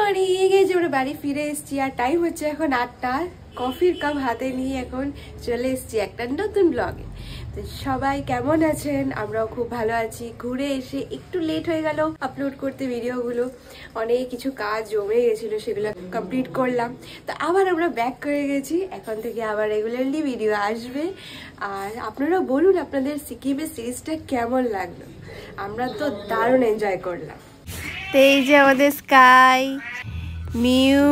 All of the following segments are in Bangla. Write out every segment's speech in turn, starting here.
মর্নিং। এই যে আমরা বাড়ি ফিরে এসেছি আর টাইম হচ্ছে এখন 8টা। কফির কাপ হাতে নিয়ে এখন চলে এসেছি একটা নতুন ব্লগে। তো সবাই কেমন আছেন? আমরাও খুব ভালো আছি। ঘুরে এসে একটু লেট হয়ে গেল আপলোড করতে ভিডিওগুলো, অনেক কিছু কাজ জমে গেছিলো, সেগুলো কমপ্লিট করলাম। তো আবার আমরা ব্যাক করে গেছি, এখন থেকে আবার রেগুলারলি ভিডিও আসবে। আর আপনারা বলুন আপনাদের সিকিমের সিরিজটা কেমন লাগলো। আমরা তো দারুণ এনজয় করলাম। তো এই যে আমাদের স্কাই, মিউ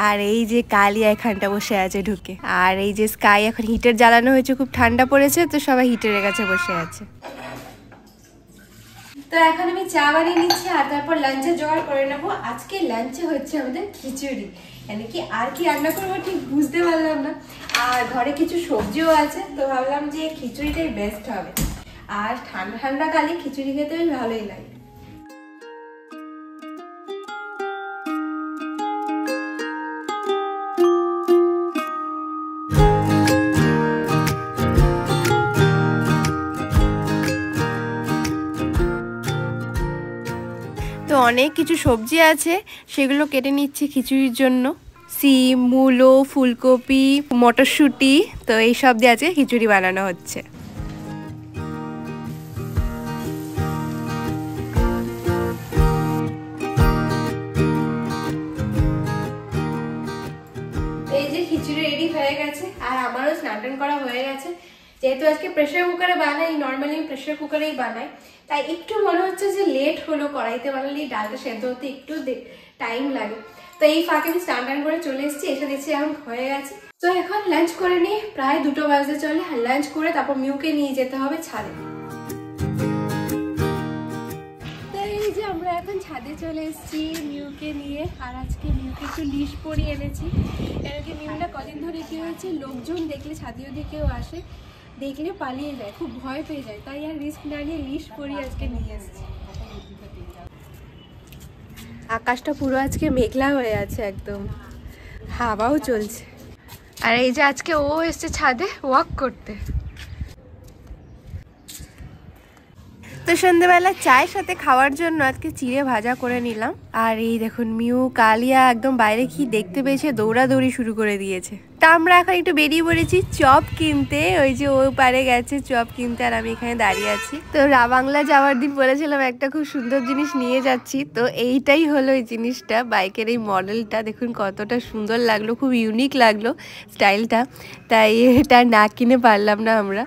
আর এই যে কালিয়া এখানটা বসে আছে ঢুকে। আর এই যে স্কাই এখন হিটার জ্বালানো হয়েছে, খুব ঠান্ডা পড়েছে তো সবাই হিটারের কাছে বসে আছে। তো এখন আমি চা বানিয়ে নিচ্ছি আর তারপর লাঞ্চে জোগাড় করে নেবো। আজকে লাঞ্চে হচ্ছে আমাদের খিচুড়ি, মানে কি আর কি রান্না করবো ঠিক বুঝতে পারলাম না। আর ঘরে কিছু সবজিও আছে, তো ভাবলাম যে খিচুড়িটাই বেস্ট হবে। আর ঠান্ডা ঠান্ডা কালে খিচুড়ি খেতে বেশ ভালোই লাগে। তো অনেক কিছু সবজি আছে, সেগুলো কেটে নিচ্ছি খিচুড়ির জন্য। সিম, মূলো, ফুলকপি, মটরশুঁটি, তো এই সব দিয়ে আজকে খিচুড়ি বানানো হচ্ছে। এই যে খিচুড়ি রেডি হয়ে গেছে আর আমারও স্নান টান করা হয়ে গেছে। যেহেতু আজকে প্রেসার কুকারে বানাই, নর্মালি প্রেসার কুকারেই বানাই, তাই একটু মনে হচ্ছে যে লেট হলো। কড়াইতে বানালে ডালটা সেদ্ধ হতে একটু টাইম লাগে। তো এই ফাঁকে আমি স্নান টান করে চলে এসেছি, এসে দেখছি এখন হয়ে গেছে। তো এখন লাঞ্চ করে নিই, প্রায় 2টো বাজতে চলে। আর লাঞ্চ করে তারপর মিউকে নিয়ে যেতে হবে ছাদে। তো এই যে আমরা এখন ছাদে চলে এসেছি মিউকে নিয়ে। আর আজকে মিউকে একটু লিশ পরিয়ে এনেছি। এরকম মিউটা কদিন ধরে কি হয়েছে, লোকজন দেখলে ছাদে যদি কেউ আসে দেখলে পালিয়ে যায়, খুব ভয় পেয়ে যায়, তাই আর রিস্ক না নিয়ে লিশ পরিয়ে আজকে নিয়ে এসেছি। আকাশটা পুরো আজকে মেঘলা হয়ে আছে, একদম হাওয়াও চলছে। আর এই যে আজকে ও এসছে ছাদে ওয়াক করতে। তো সন্ধ্যেবেলা চায়ের সাথে খাওয়ার জন্য আজকে চিড়ে ভাজা করে নিলাম। আর এই দেখুন মিউ, কালিয়া একদম বাইরে কি দেখতে পেয়েছে দৌড়াদৌড়ি শুরু করে দিয়েছে। তা আমরা এখন একটু বেরিয়ে পড়েছি চপ কিনতে। ওই যে ও পারে গেছে চপ কিনতে আর আমি এখানে দাঁড়িয়ে আছি। তো বাংলা যাওয়ার দিন বলেছিলাম একটা খুব সুন্দর জিনিস নিয়ে যাচ্ছি, তো এইটাই হলো এই জিনিসটা। বাইকের এই মডেলটা দেখুন কতটা সুন্দর লাগলো, খুব ইউনিক লাগলো স্টাইলটা, তাই এটা না কিনে পারলাম না আমরা।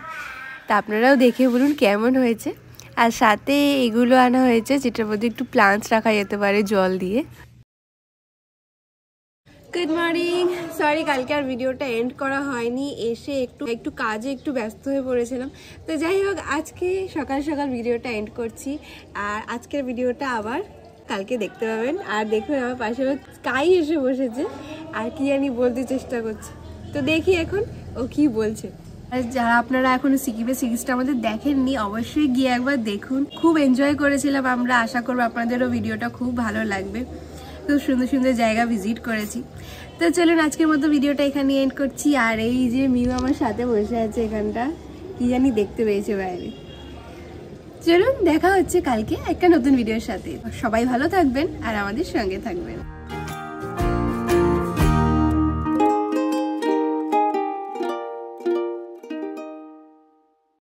তা আপনারাও দেখে বলুন কেমন হয়েছে। আর সাথে এগুলো আনা হয়েছে যেটার মধ্যে একটু প্লান্টস রাখা যেতে পারে জল দিয়ে। Good morning. সরি কালকে আর ভিডিওটা এন্ড করা হয়নি, এসে একটু কাজে একটু ব্যস্ত হয়ে পড়েছিলাম। তো যাই হোক আজকে সকাল সকাল ভিডিওটা এন্ড করছি। আর আজকের ভিডিওটা আবার কালকে দেখতে পাবেন। আর দেখুন আমার পাশে স্কাই এসে বসেছে আর কি জানি বলতে চেষ্টা করছে, তো দেখি এখন ও কি বলছে। আর যারা আপনারা এখনো সিকিমের সিরিজটা আমাদের দেখেননি অবশ্যই গিয়ে একবার দেখুন, খুব এনজয় করেছিলাম আমরা। আশা করবো আপনাদেরও ভিডিওটা খুব ভালো লাগবে। খুব সুন্দর সুন্দর জায়গা ভিজিট করেছি। তো চলুন আজকের মতো ভিডিওটা এখানে এন্ড করছি। আর এই যে মিউ আমার সাথে বসে আছে, এখানটা কি জানি দেখতে পেয়েছে বাইরে। চলুন দেখা হচ্ছে কালকে একটা নতুন ভিডিওর সাথে। সবাই ভালো থাকবেন আর আমাদের সঙ্গে থাকবেন।